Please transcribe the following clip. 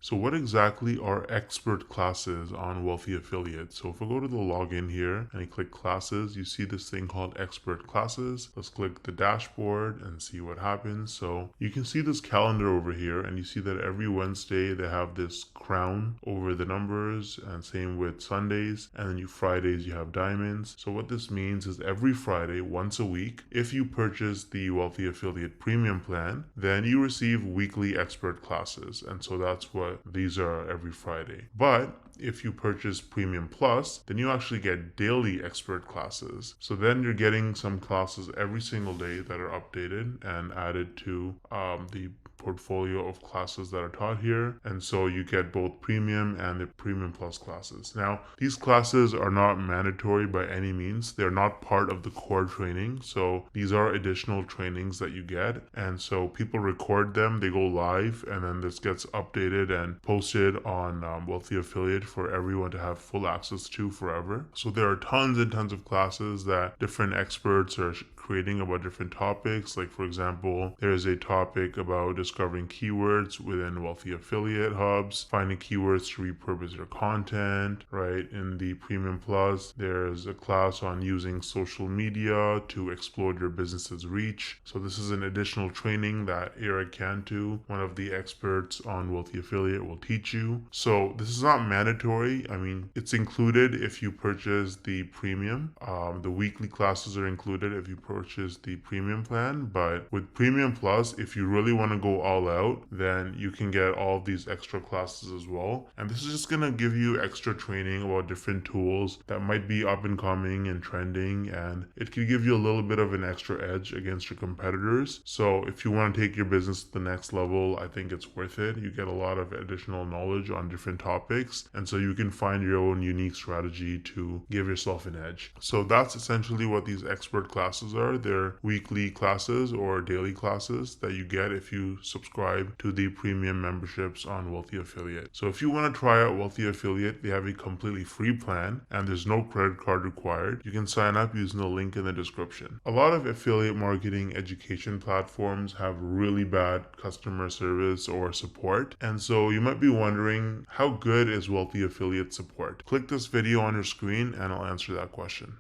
So what exactly are expert classes on Wealthy Affiliate? So if I go to the login here and I click classes, you see this thing called expert classes. Let's click the dashboard and see what happens. So you can see this calendar over here and you see that every Wednesday they have this crown over the numbers, and same with Sundays, and then Fridays you have diamonds. So what this means is every Friday, once a week, if you purchase the Wealthy Affiliate premium plan, then you receive weekly expert classes. And so that's what these are every Friday. But if you purchase Premium Plus, then you actually get daily expert classes. So then you're getting some classes every single day that are updated and added to the portfolio of classes that are taught here. And so you get both premium and the premium plus classes. Now, these classes are not mandatory by any means. They're not part of the core training. So these are additional trainings that you get. And so people record them, they go live, and then this gets updated and posted on Wealthy Affiliate for everyone to have full access to forever. So there are tons and tons of classes that different experts are creating about different topics. Like, for example, there is a topic about discovering keywords within Wealthy Affiliate hubs, finding keywords to repurpose your content, right? In the Premium Plus, there's a class on using social media to explode your business's reach. So this is an additional training that Eric Cantu, one of the experts on Wealthy Affiliate, will teach you. So this is not mandatory. I mean, it's included if you purchase the premium. The weekly classes are included if you purchase the premium plan, but with Premium Plus, if you really want to go all out, then you can get all of these extra classes as well. And this is just going to give you extra training about different tools that might be up and coming and trending, and it could give you a little bit of an extra edge against your competitors. So if you want to take your business to the next level, I think it's worth it. You get a lot of additional knowledge on different topics, and so you can find your own unique strategy to give yourself an edge. So that's essentially what these expert classes are. They're weekly classes or daily classes that you get if you subscribe to the premium memberships on Wealthy Affiliate. So if you want to try out Wealthy Affiliate, they have a completely free plan and there's no credit card required. You can sign up using the link in the description. A lot of affiliate marketing education platforms have really bad customer service or support, and so you might be wondering, how good is Wealthy Affiliate support? Click this video on your screen and I'll answer that question.